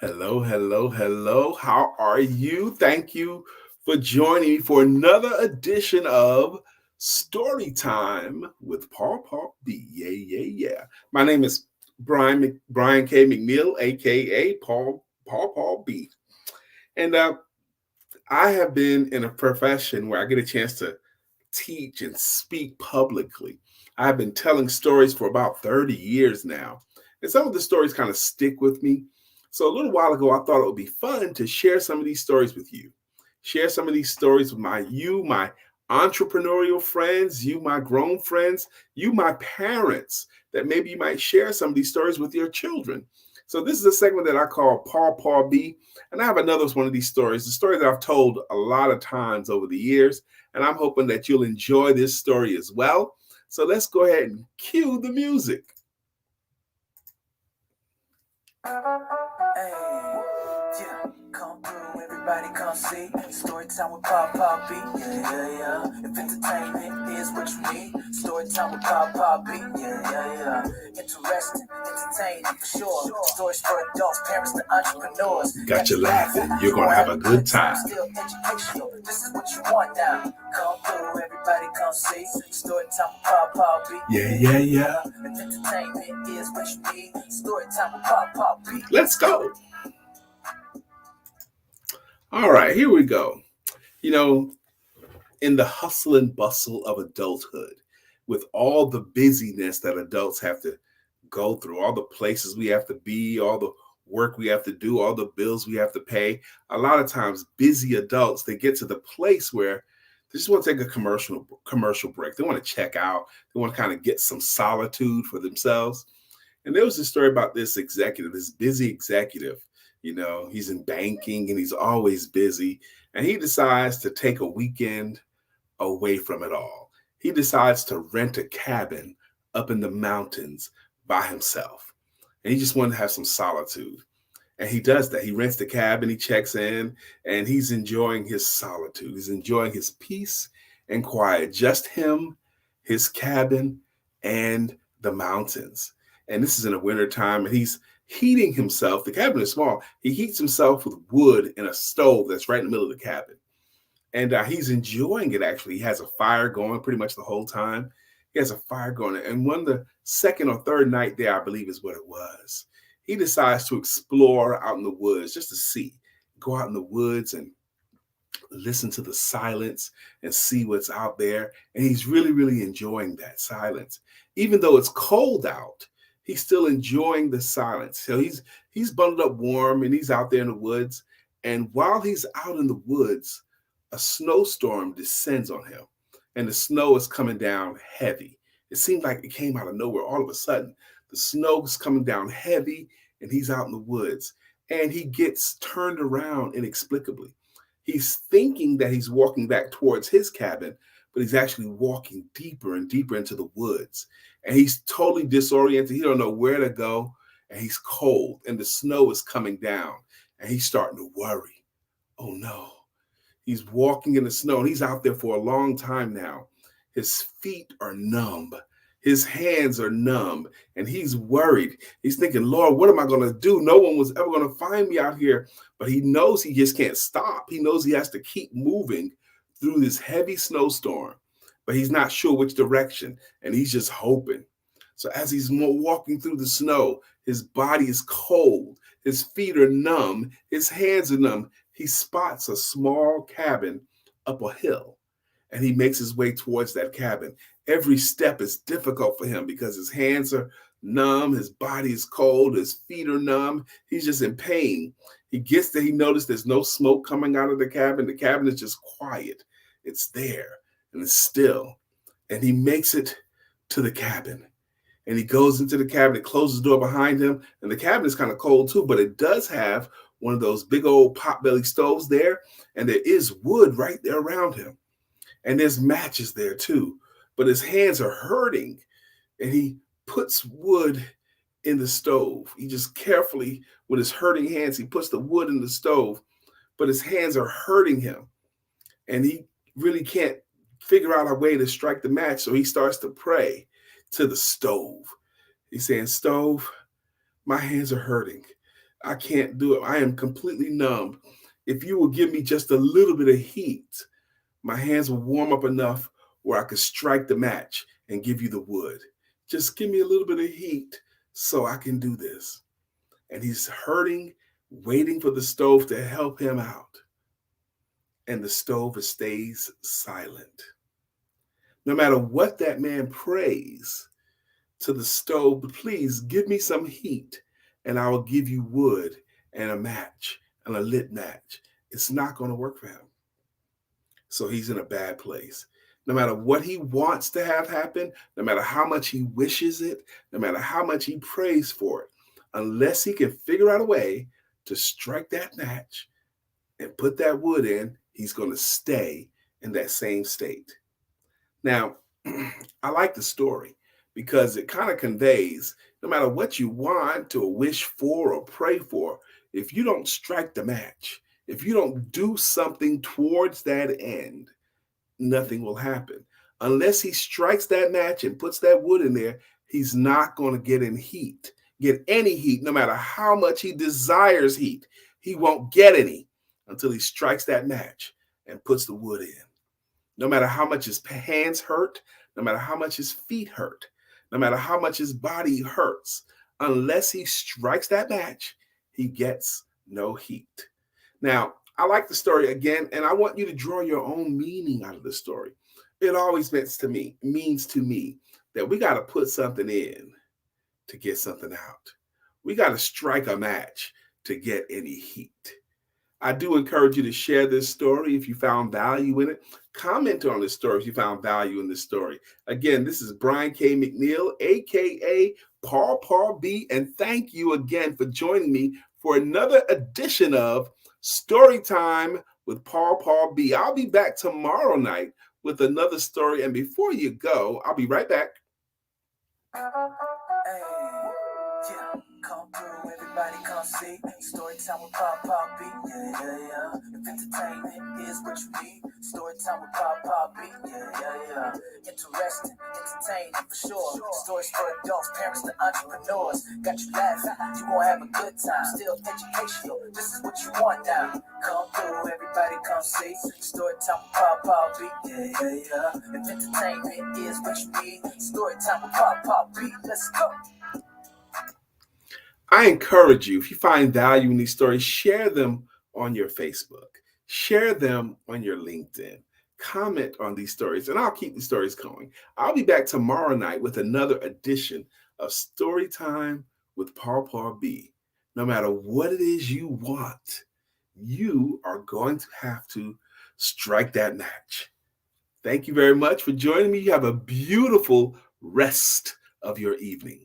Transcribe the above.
Hello, hello, hello. How are you? Thank you for joining me for another edition of Story Time with Paul B. Yeah, yeah, yeah. My name is Brian K McNeill, aka Paul B. And I have been in a profession where I get a chance to teach and speak publicly. I've been telling stories for about 30 years now. And some of the stories kind of stick with me. So a little while ago, I thought it would be fun to share some of these stories with you. Share some of these stories with my entrepreneurial friends, you, my grown friends, you, my parents, that maybe you might share some of these stories with your children. So this is a segment that I call Paul B. And I have another one of these stories, the story that I've told a lot of times over the years. And I'm hoping that you'll enjoy this story as well. So let's go ahead and cue the music. Hey, yeah, come through, everybody come see. Story time with Pop B. Yeah. If entertainment is what you need, story time with Pop B. Yeah. Interesting, entertaining for sure. Stories for adults, parents to entrepreneurs. Got you laughing, you're gonna have a good time. Still educational, this is what you want now. Come through, everybody come see. Story time with Pop B. Yeah. If entertainment is what you need, story time with Pop B. Let's go. All right, here we go. You know, in the hustle and bustle of adulthood, with all the busyness that adults have to go through, all the places we have to be, all the work we have to do, all the bills we have to pay, a lot of times busy adults, they get to the place where they just want to take a commercial break. They want to check out. They want to kind of get some solitude for themselves. And there was a story about this executive, this busy executive. You know, he's in banking and he's always busy. And he decides to take a weekend away from it all. He decides to rent a cabin up in the mountains by himself. And he just wanted to have some solitude. And he does that. He rents the cabin, he checks in, and he's enjoying his solitude. He's enjoying his peace and quiet. Just him, his cabin, and the mountains. And this is in the wintertime, and he's heating himself. The cabin is small. He heats himself with wood in a stove that's right in the middle of the cabin. And he's enjoying it, actually. He has a fire going pretty much the whole time. He has a fire going. And one the second or third night there, I believe is what it was, he decides to explore out in the woods just to see, go out in the woods and listen to the silence and see what's out there. And he's really, really enjoying that silence. Even though it's cold out, he's still enjoying the silence. So he's bundled up warm and he's out there in the woods. And while he's out in the woods, a snowstorm descends on him. And the snow is coming down heavy. It seemed like it came out of nowhere all of a sudden. The snow is coming down heavy and he's out in the woods. And he gets turned around inexplicably. He's thinking that he's walking back towards his cabin, but he's actually walking deeper and deeper into the woods. And he's totally disoriented. He don't know where to go. And he's cold. And the snow is coming down. And he's starting to worry. Oh no. He's walking in the snow and he's out there for a long time now. His feet are numb. His hands are numb and he's worried. He's thinking, Lord, what am I going to do? No one was ever going to find me out here. But he knows he just can't stop. He knows he has to keep moving through this heavy snowstorm, but he's not sure which direction and he's just hoping. So as he's walking through the snow, his body is cold. His feet are numb. His hands are numb. He spots a small cabin up a hill and he makes his way towards that cabin. Every step is difficult for him because his hands are numb, his body is cold, his feet are numb. He's just in pain. He gets there, he noticed there's no smoke coming out of the cabin. The cabin is just quiet. It's there and it's still. And he makes it to the cabin. And he goes into the cabin, it closes the door behind him, and the cabin is kind of cold too, but it does have one of those big old potbelly stoves there, and there is wood right there around him. And there's matches there too, but his hands are hurting, and he puts wood in the stove. He just carefully, with his hurting hands, he puts the wood in the stove, but his hands are hurting him, and he really can't figure out a way to strike the match, so he starts to pray to the stove. He's saying, stove, my hands are hurting. I can't do it. I am completely numb. If you will give me just a little bit of heat, my hands will warm up enough where I could strike the match and give you the wood. Just give me a little bit of heat so I can do this. And he's hurting, waiting for the stove to help him out. And the stove stays silent. No matter what that man prays to the stove, please give me some heat and I will give you wood and a match and a lit match. It's not going to work for him. So he's in a bad place. No matter what he wants to have happen, no matter how much he wishes it, no matter how much he prays for it, unless he can figure out a way to strike that match and put that wood in, he's going to stay in that same state. Now, I like the story because it kind of conveys no matter what you want to wish for or pray for, if you don't strike the match, if you don't do something towards that end, nothing will happen. Unless he strikes that match and puts that wood in there, he's not going to get any heat, no matter how much he desires heat. He won't get any until he strikes that match and puts the wood in. No matter how much his hands hurt, no matter how much his feet hurt, no matter how much his body hurts, unless he strikes that match, he gets no heat. Now, I like the story again, and I want you to draw your own meaning out of the story. It always means to me that we got to put something in to get something out. We got to strike a match to get any heat. I do encourage you to share this story if you found value in it. Comment on this story if you found value in this story. Again, this is Brian K McNeill, aka Paul B, and thank you again for joining me for another edition of Story Time with Paul B. I'll be back tomorrow night with another story, and before you go, I'll be right back. Hey, yeah, come through, everybody come see. Story time with Pop B, yeah. If entertainment is what you need, story time with Pop B, yeah. Interesting, entertaining for sure. Stories for adults, parents to entrepreneurs. Got you laughing, you gonna have a good time. Still educational, this is what you want now. Come through, everybody come see. Story time with Pop B, yeah. If entertainment is what you need, story time with Pop B, let's go. I encourage you, if you find value in these stories, share them on your Facebook, share them on your LinkedIn, comment on these stories, and I'll keep these stories going. I'll be back tomorrow night with another edition of Story Time with Paul B. No matter what it is you want, you are going to have to strike that match. Thank you very much for joining me. You have a beautiful rest of your evening.